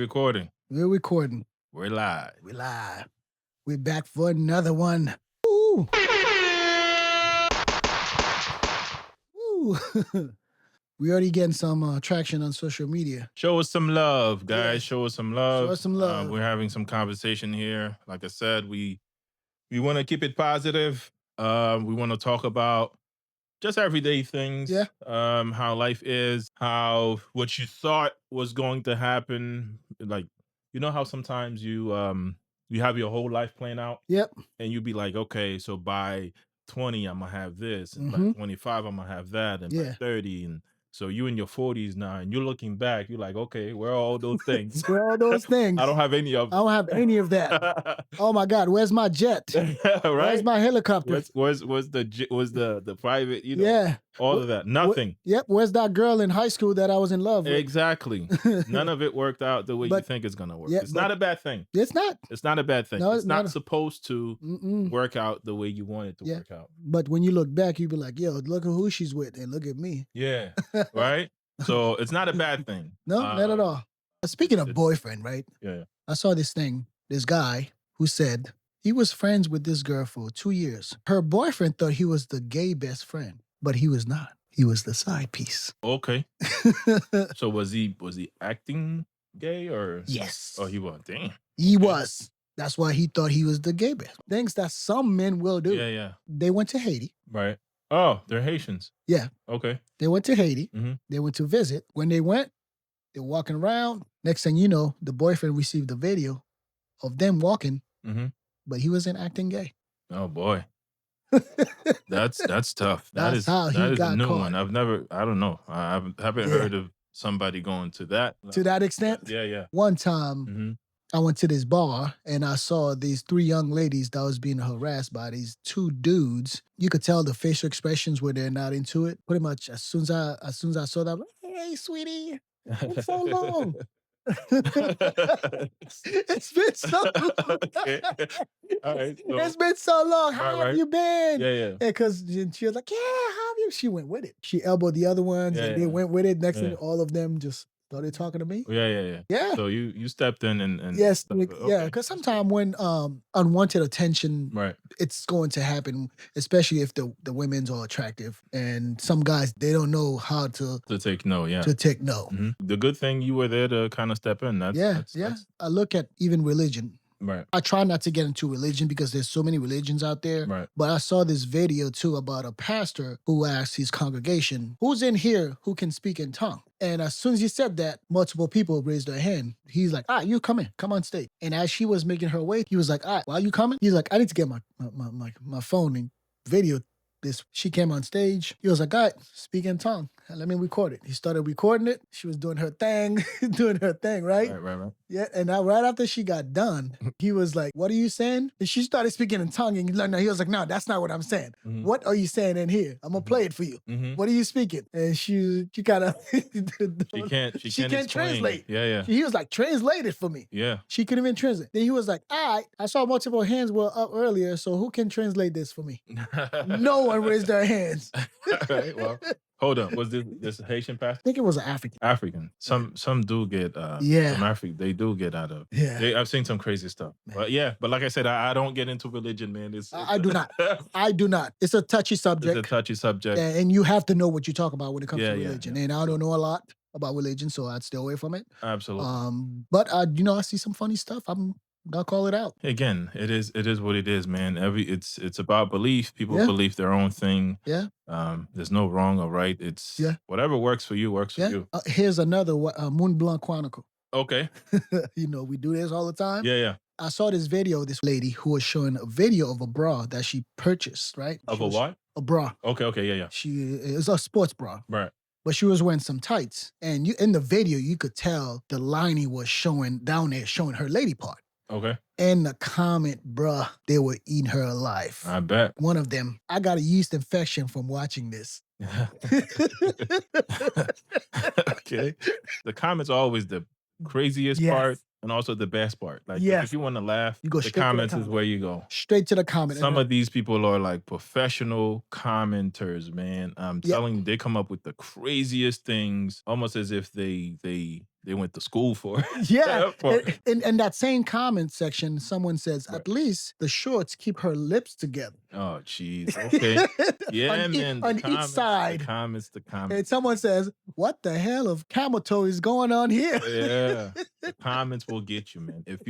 recording. We're recording. We're live. We're live. We're back for another one. Woo! Woo! We already getting some traction on social media. Show us some love, guys. Yes. Show us some love. Show us some love. We're having some conversation here. Like I said, we want to keep it positive. We want to talk about just everyday things. Yeah. How life is, how what you thought was going to happen. Like, you know how sometimes you have your whole life planned out? Yep. And you'd be like, okay, so by 20, I'm gonna have this, and by 25, I'm gonna have that, and by 30, and so you in your 40s now, and you're looking back, you're like, okay, where are all those things? Where are all those things? I don't have any of them. I don't have any of that. Oh my God, where's my jet? Right? Where's my helicopter? Where's the private, you know, Yeah. all of that. Nothing. Yep. Where's that girl in high school that I was in love with? Exactly. None of it worked out the way you think it's gonna work. Yeah, it's not a bad thing. It's not. It's not a bad thing. No, it's not supposed to work out the way you want it to Yeah. work out. But when you look back, you be like, yo, look at who she's with and look at me. Yeah. Right? So it's not a bad thing. No, not at all. Speaking of boyfriend, right? Yeah. I saw this guy who said he was friends with this girl for 2 years. Her boyfriend thought he was the gay best friend, but he was not. He was the side piece. Okay. So was he acting gay or? Yes. Oh, he was. Damn. He was. That's why he thought he was the gay best. Things that some men will do. Yeah, yeah. They went to Haiti. Right. Oh, they're Haitians. Yeah. Okay. They went to Haiti. Mhm. They went to visit. When they went, they're walking around. Next thing you know, the boyfriend received a video of them walking, but he wasn't acting gay. Oh boy. That's tough. That's how he that is got a new caught. one. I don't know. I haven't heard of somebody going to that. To that extent? Yeah, yeah. One time, I went to this bar and I saw these 3 young ladies that was being harassed by these 2 dudes. You could tell the facial expressions where they're not into it. Pretty much as soon as I saw that, I'm like, hey, sweetie, it's so long. It's been so long. Okay. All right. So, It's been so long. How have you been? Yeah, yeah. Because she was like, yeah, how have you? She went with it. She elbowed the other ones and they went with it. Next thing, all of them just started talking to me. Yeah. So you stepped in and yes, okay. yeah. Because sometimes when unwanted attention, it's going to happen, especially if the women's are attractive, and some guys they don't know how to take no. Yeah. To take no. The good thing you were there to kind of step in. That's I look at even religion. Right. I try not to get into religion because there's so many religions out there. Right. But I saw this video too about a pastor who asked his congregation, who's in here who can speak in tongue? And as soon as he said that, multiple people raised their hand. He's like, all right, you come in, come on stage. And as she was making her way, he was like, all right, why are you coming? He's like, I need to get my phone and video this. She came on stage. He was like, all right, speak in tongue. Let me record it. He started recording it. She was doing her thing, right? Right. Yeah, and now right after she got done, he was like, what are you saying? And she started speaking in tongue, and he was like, no, that's not what I'm saying. What are you saying in here? I'm going to play it for you. What are you speaking? And she kind of... she can't translate. Yeah. He was like, translate it for me. Yeah. She couldn't even translate. Then he was like, all right, I saw multiple hands were up earlier, so who can translate this for me? No one raised their hands. Right, well... Hold on, was this Haitian pastor? I think it was an African. African. Some do get from Africa. They do get out of. Yeah. I've seen some crazy stuff. But like I said, I don't get into religion, man. I do not. I do not. It's a touchy subject. It's a touchy subject. And you have to know what you talk about when it comes to religion. Yeah. And I don't know a lot about religion, so I'd stay away from it. Absolutely. But I see some funny stuff. I'll call it out. Again, it is what it is, man. It's about belief. People believe their own thing. Yeah. There's no wrong or right. It's whatever works for you works for you. Here's another Moon Blanc Chronicle. Okay. We do this all the time. Yeah. I saw this video of this lady who was showing a video of a bra that she purchased, right? Of a what? A bra. Okay, yeah. It's a sports bra. Right. But she was wearing some tights. And in the video, you could tell the lining was showing down there, showing her lady part. Okay. In the comment, bruh, they were eating her alive. I bet. One of them, I got a yeast infection from watching this. Okay. The comments are always the craziest part and also the best part. Like, if you want to laugh, you go the comments is where you go. Straight to the comment. Some of these people are like professional commenters, man. I'm telling you, they come up with the craziest things, almost as if they they went to school for. Yeah. In that same comment section, someone says, at least the shorts keep her lips together. Oh, jeez. Okay. Yeah, man. On each side. The comments. And someone says, what the hell of camel toe is going on here? Yeah. The comments will get you, man. If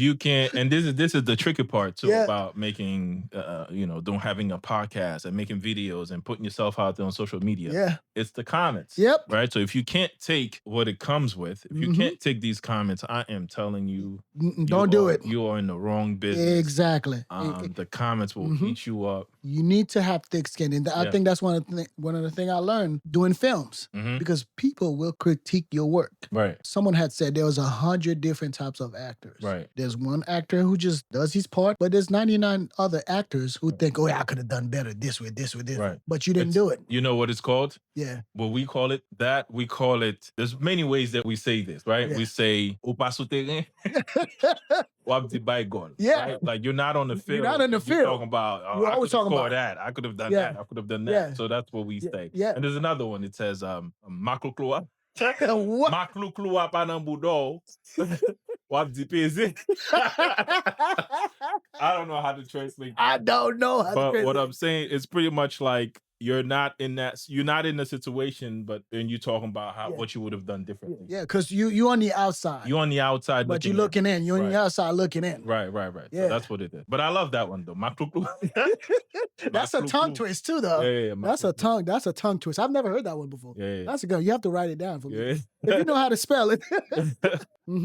you can't, and this is the tricky part too about making, having a podcast and making videos and putting yourself out there on social media. Yeah. It's the comments. Yep. Right. So if you can't take what it comes with, if you can't take these comments, I am telling you, don't do it. You are in the wrong business. Exactly. The comments will eat you up. You need to have thick skin, and I think that's one of the things I learned doing films, because people will critique your work. Right. Someone had said there was 100 different types of actors. Right. There's one actor who just does his part, but there's 99 other actors who think, oh, yeah, I could have done better this with this. Right. But you didn't do it. You know what it's called? Yeah. What we call it? We call it. There's many ways that we say this, right? Yeah. We say "o passo terrain." Yeah. Right? Like you're not on the field. You're not in the field. Talking about, You're I always could have talking scored about that. I could have done Yeah. that. I could have done that. Yeah. So that's what we say. Yeah. And there's another one. It says "maklukluwa." What? Maklukluwa panambudo. Wabdipezi. I don't know how to translate. I don't know how to translate. But what I'm saying is pretty much like you're not in the situation, but then you're talking about what you would have done differently. Yeah, because you on the outside. You're on the outside, but you're looking in. You're on the outside looking in. Right. Yeah. So that's what it is. But I love that one though. That's a tongue twist too, though. Yeah. That's a tongue twist. I've never heard that one before. Yeah. That's a good. You have to write it down for me. Yeah. If you know how to spell it.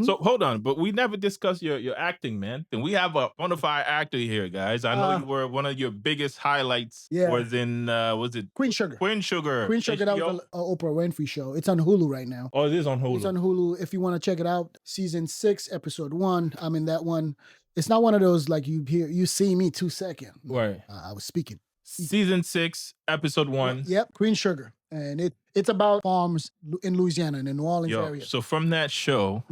So hold on, but we never discussed your acting, man. And we have a bona fide actor here, guys. I know you were one of your biggest highlights. Was in was it Queen Sugar? Queen Sugar. That was an Oprah Winfrey show. It's on Hulu right now. Oh, it is on Hulu. It's on Hulu. If you want to check it out, season 6, episode 1. I'm in that one. It's not one of those like you see me 2 seconds. Right. I was speaking. Season 6, episode 1. Yep, Queen Sugar. And it's about farms in Louisiana, in the New Orleans area. So from that show,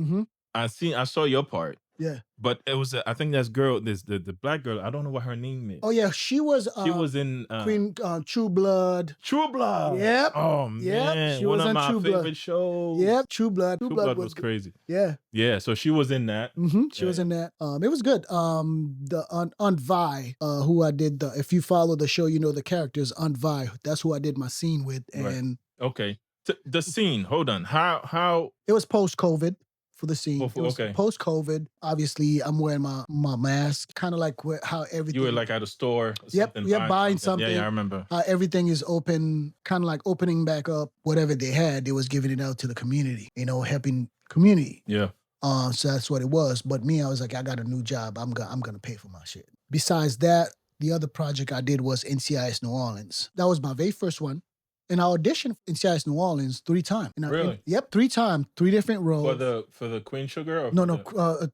I saw your part. Yeah. But it was I think that's girl, the black girl. I don't know what her name is. Oh yeah, she was in Queen True Blood. True Blood. Yep. Oh man, yep. She one was of on my True favorite Blood. shows. Yep, True Blood. True Blood was crazy. Yeah. Yeah. So she was in that. She was in that. It was good. The Aunt Vi, who I did if you follow the show, you know the characters. Aunt Vi. That's who I did my scene with. And okay, the scene. Hold on. How? It was post-COVID. For the scene. It was okay. Post-COVID. Obviously, I'm wearing my mask. Kind of like how everything. You were like at a store. Or yep, buying something. Yeah, I remember. Everything is open, kind of like opening back up. Whatever they had, they was giving it out to the community. Helping community. Yeah. So that's what it was. But me, I was like, I got a new job. I'm gonna pay for my shit. Besides that, the other project I did was NCIS New Orleans. That was my very first one. And I auditioned in NCIS New Orleans 3 times. Really? Yep, 3 times, 3 different roles. For the Queen Sugar? Or no.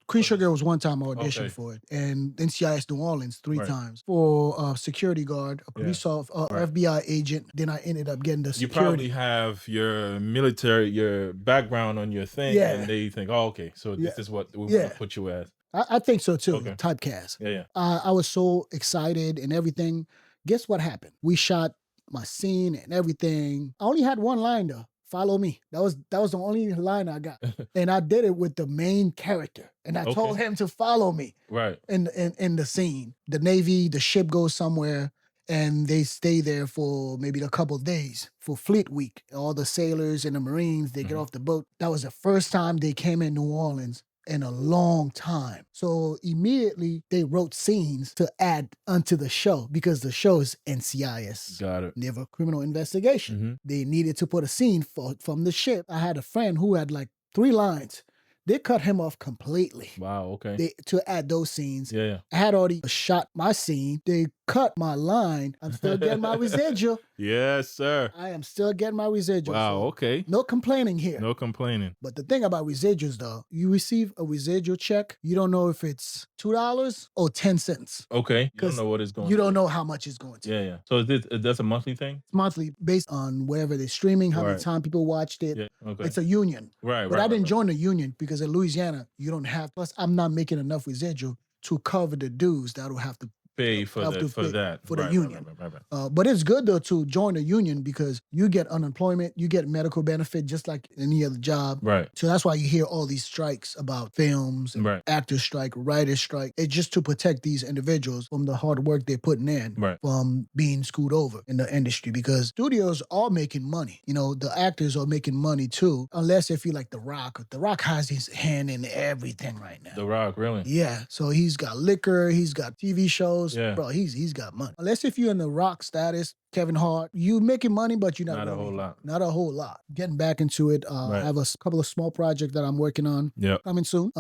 Queen Sugar was 1 time I auditioned for it, and NCIS New Orleans 3 times for a security guard, a police officer, FBI agent. Then I ended up getting the security. You probably have your background on your thing, and they think, oh, okay, so this is what we want to put you as. I think so too. Okay. Typecast. Yeah. I was so excited and everything. Guess what happened? We shot my scene and everything. I only had 1 line though. Follow me. That was the only line I got. And I did it with the main character. And I told him to follow me. Right. In the scene. The ship goes somewhere and they stay there for maybe a couple of days for Fleet Week. All the sailors and the Marines, they get off the boat. That was the first time they came in New Orleans in a long time. So immediately they wrote scenes to add onto the show because the show is NCIS. Got it. Naval Criminal Investigation. They needed to put a scene from the ship. I had a friend who had like 3 lines. They cut him off completely. Wow, okay. To add those scenes. Yeah. I had already shot my scene. They cut my line. I'm still getting my residual. Yes, sir. I am still getting my residual. Wow, okay. No complaining here. No complaining. But the thing about residuals, though, you receive a residual check. You don't know if it's $2 or 10 cents. Okay. You don't know what it's going to. You don't know how much it's going to. Yeah. So that's a monthly thing? It's monthly based on wherever they're streaming, how many time people watched it. Yeah, okay. It's a union. Right. But I didn't join the union because in Louisiana, you don't have, plus I'm not making enough residual to cover the dues that will have to pay for have to for pay that. for the Right, union. right. But it's good though to join a union because you get unemployment, you get medical benefit just like any other job. Right. So that's why you hear all these strikes about films, and Right. actors strike, writers strike. It's just to protect these individuals from the hard work they're putting in, Right. from being screwed over in the industry, because studios are making money. You know, the actors are making money too, unless if you like The Rock. The Rock has his hand in everything right now. The Rock, really? Yeah, so he's got liquor, he's got TV shows. Yeah. Bro, he's got money. Unless if you're in the Rock status, Kevin Hart, you making money, but you're not a really, whole lot. Not a whole lot. Getting back into it, I have a couple of small projects that I'm working on. Yep. Coming soon.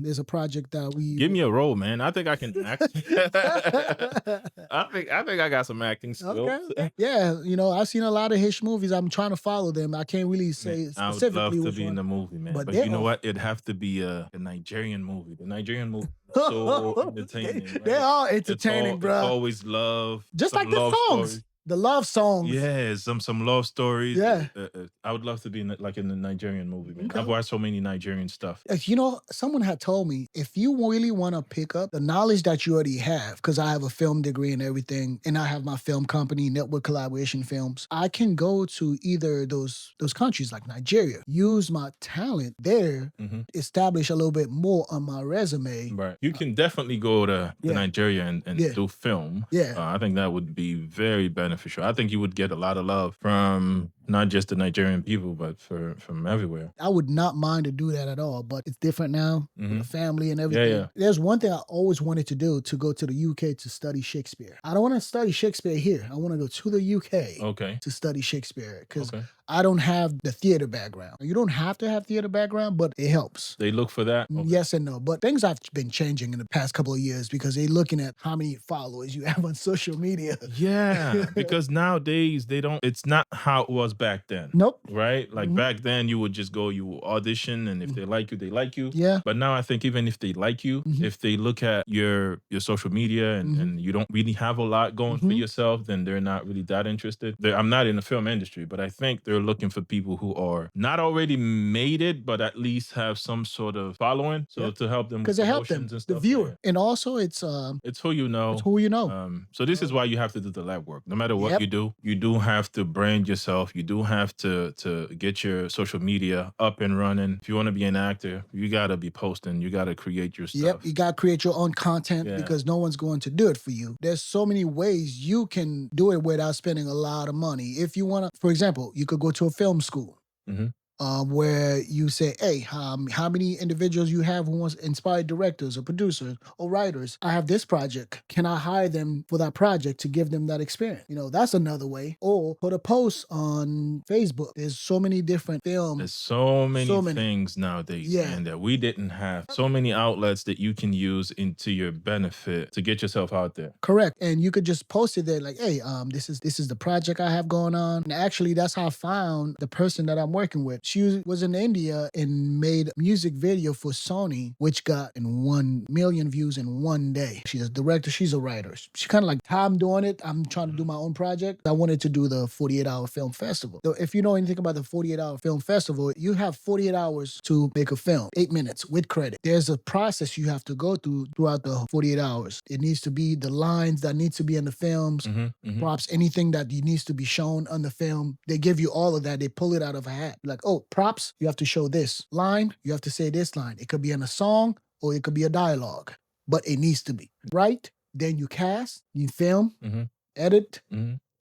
There's a project that we Give me a role, man. I think I can act. I think I got some acting skills. Okay. Yeah, you know, I've seen a lot of his movies. I'm trying to follow them. I can't really say Man, I would specifically love to which be one. in the movie, man. But But you know what? It'd have to be a Nigerian movie. The Nigerian movie is so entertaining. They right? are entertaining, It's bro. always love. Just some like the love songs. stories. The love songs. Yeah, some love stories. Yeah. I would love to be in the Nigerian movie, man. Okay. I've watched so many Nigerian stuff. You know, someone had told me, if you really want to pick up the knowledge that you already have, because I have a film degree and everything, and I have my film company, Network Collaboration Films, I can go to either those countries like Nigeria, use my talent there, establish a little bit more on my resume. Right. You can definitely go to Nigeria and do film. Yeah. I think that would be very beneficial. I think you would get a lot of love from not just the Nigerian people, but from everywhere. I would not mind to do that at all, but it's different now with the family and everything. Yeah. There's one thing I always wanted to do, to go to the UK to study Shakespeare. I don't want to study Shakespeare here. I want to go to the UK to study Shakespeare, because I don't have the theater background. You don't have to have theater background, but it helps. They look for that? Yes and no. But things have been changing in the past couple of years, because they're looking at how many followers you have on social media. Yeah, because nowadays it's not how it was back then. Nope. Right? Like back then you would just go, you audition, and if they like you, they like you. Yeah. But now I think even if they like you, if they look at your social media and you don't really have a lot going for yourself, then they're not really that interested. I'm not in the film industry, but I think they're looking for people who are not already made it, but at least have some sort of following. So to help them, because it helps them, the viewer, and also it's who you know. It's who you know. So this is why you have to do the lab work. No matter what you do have to brand yourself. You do have to get your social media up and running. If you want to be an actor, you gotta be posting. You gotta create your stuff. Yep, you gotta create your own content because no one's going to do it for you. There's so many ways you can do it without spending a lot of money. If you wanna, for example, you could go to a film school. Where you say, hey, how many individuals you have who wants inspired directors or producers or writers? I have this project. Can I hire them for that project to give them that experience? You know, that's another way. Or put a post on Facebook. There's so many different films. There's so many things nowadays, man, that we didn't have. So many outlets that you can use into your benefit to get yourself out there. Correct. And you could just post it there like, hey, this is the project I have going on. And actually, that's how I found the person that I'm working with. She was in India and made a music video for Sony, which got 1 million views in one day. She's a director. She's a writer. She kind of like, how I'm doing it, I'm trying to do my own project. I wanted to do the 48-hour film festival. So if you know anything about the 48-hour film festival, you have 48 hours to make a film, 8 minutes with credit. There's a process you have to go through throughout the 48 hours. It needs to be the lines that need to be in the films, props, anything that needs to be shown on the film. They give you all of that. They pull it out of a hat. Like, oh, props, you have to show this line. You have to say this line. It could be in a song or it could be a dialogue, but it needs to be right. Then you cast, you film, edit,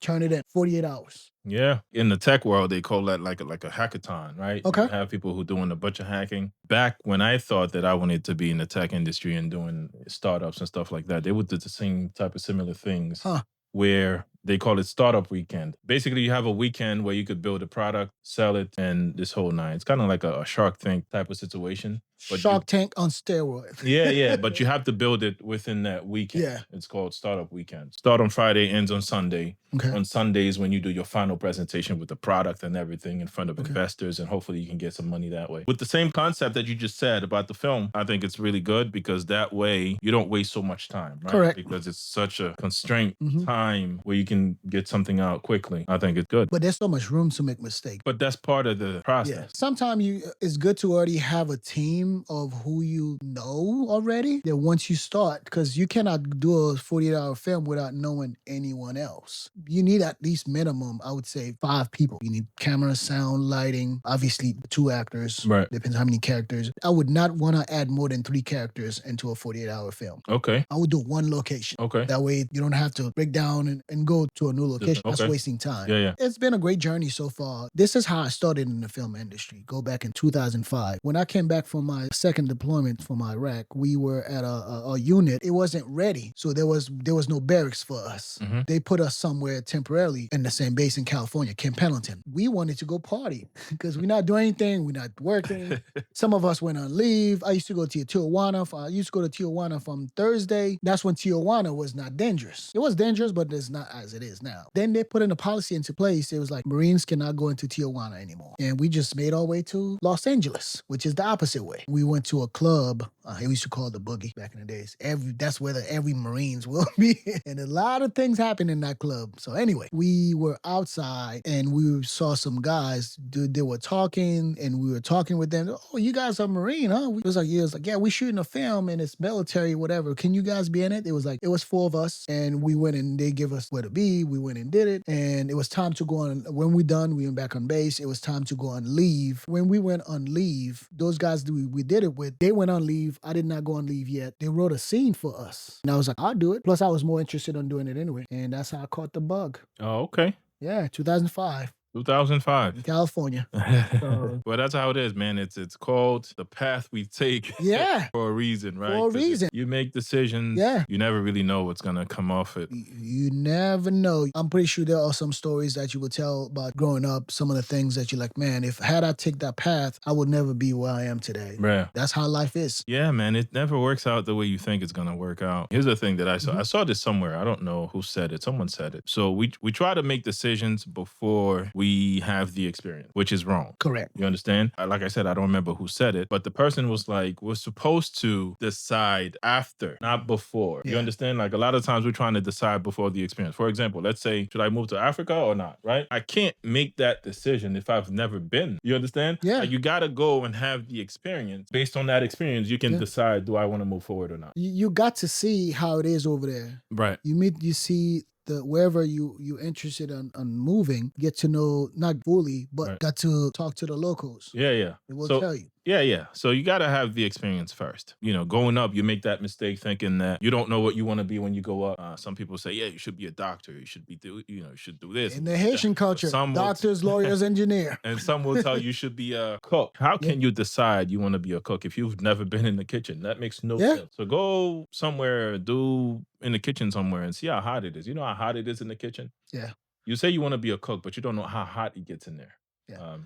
turn it in 48 hours. Yeah. In the tech world, they call that like a hackathon, right? Okay. You have people who doing a bunch of hacking. Back when I thought that I wanted to be in the tech industry and doing startups and stuff like that, they would do the same type of similar things. Where they call it startup weekend. Basically, you have a weekend where you could build a product, sell it, and this whole nine. It's kind of like a Shark Tank type of situation. Shark Tank on steroids. Yeah, but you have to build it within that weekend. Yeah. It's called startup weekend. Start on Friday, ends on Sunday. Okay. On Sundays, when you do your final presentation with the product and everything in front of investors, and hopefully you can get some money that way. With the same concept that you just said about the film, I think it's really good because that way you don't waste so much time, right? Correct. Because it's such a constraint time where you can get something out quickly, I think it's good. But there's so much room to make mistakes. But that's part of the process. Yeah. Sometimes it's good to already have a team of who you know already. That once you start, because you cannot do a 48-hour film without knowing anyone else. You need at least minimum, I would say, 5 people. You need camera, sound, lighting, obviously 2 actors. Right. Depends how many characters. I would not want to add more than 3 characters into a 48-hour film. Okay. I would do 1 location. Okay. That way you don't have to break down and go to a new location. Okay. That's wasting time. Yeah, yeah. It's been a great journey so far. This is how I started in the film industry. Go back in 2005. When I came back from my second deployment from Iraq, we were at a unit. It wasn't ready. So there was no barracks for us. Mhm. They put us somewhere temporarily in the same base in California, Camp Pendleton. We wanted to go party because we're not doing anything. We're not working. Some of us went on leave. I used to go to Tijuana. I used to go to Tijuana from Thursday. That's when Tijuana was not dangerous. It was dangerous, but it's not as it is now. Then they put in a policy into place. It was like Marines cannot go into Tijuana anymore. And we just made our way to Los Angeles, which is the opposite way. We went to a club. We used to call it the Boogie back in the days. That's where every Marines will be. And a lot of things happened in that club. So anyway, we were outside and we saw some guys. They were talking and we were talking with them. Oh, you guys are Marine, huh? It was like, yeah, we're shooting a film and it's military, whatever. Can you guys be in it? It was 4 of us and we went and they give us where to be. We went and did it. And it was time to go on. When we done, we went back on base. It was time to go on leave. When we went on leave, those guys we did it with, they went on leave. I did not go on leave yet. They wrote a scene for us. And I was like, I'll do it. Plus, I was more interested in doing it anyway. And that's how I caught the bug. Oh, okay. Yeah, 2005. 2005. In California. Well, that's how it is, man. It's called the path we take. Yeah. For a reason, right? For a reason. You make decisions. Yeah. You never really know what's gonna come off it. You never know. I'm pretty sure there are some stories that you would tell about growing up. Some of the things that you're like, man, had I take that path, I would never be where I am today. Yeah. That's how life is. Yeah, man. It never works out the way you think it's gonna work out. Here's the thing that I saw. I saw this somewhere. I don't know who said it. Someone said it. So we try to make decisions before we have the experience, which is wrong. Correct. You understand? Like I said, I don't remember who said it, but the person was like, we're supposed to decide after, not before. Yeah. You understand? Like a lot of times we're trying to decide before the experience. For example, let's say, should I move to Africa or not? Right? I can't make that decision if I've never been. You understand? Yeah. Like you got to go and have the experience. Based on that experience, you can decide, do I want to move forward or not? You got to see how it is over there. Right. You see wherever you interested on moving, get to know, not fully, but got to talk to the locals. Yeah, yeah. They will tell you. Yeah, yeah. So you got to have the experience first. You know, going up, you make that mistake thinking that you don't know what you want to be when you go up. Some people say, yeah, you should be a doctor. You should you should do this. In the Haitian culture, doctors, lawyers, engineer. And some will tell you should be a cook. How can you decide you want to be a cook if you've never been in the kitchen? That makes no sense. So go somewhere, in the kitchen somewhere and see how hot it is. You know how hot it is in the kitchen? Yeah. You say you want to be a cook, but you don't know how hot it gets in there. Yeah.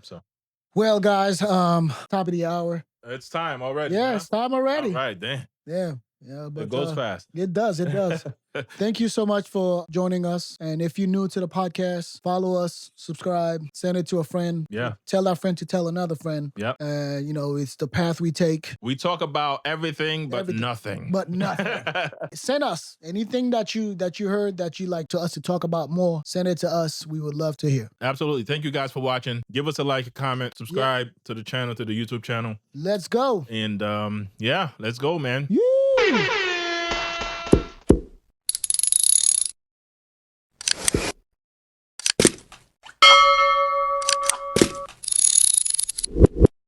Well, guys, top of the hour. It's time already. Yeah, it's time already. All right, then. Yeah. Yeah, but it goes fast. It does. Thank you so much for joining us. And if you're new to the podcast, follow us, subscribe, send it to a friend. Yeah. Tell that friend to tell another friend. Yep. It's the path we take. We talk about everything, but nothing. But nothing. Send us anything that you heard that you like to us to talk about more. Send it to us. We would love to hear. Absolutely. Thank you guys for watching. Give us a like, a comment, subscribe to the channel, to the YouTube channel. Let's go. And let's go, man. Yeah.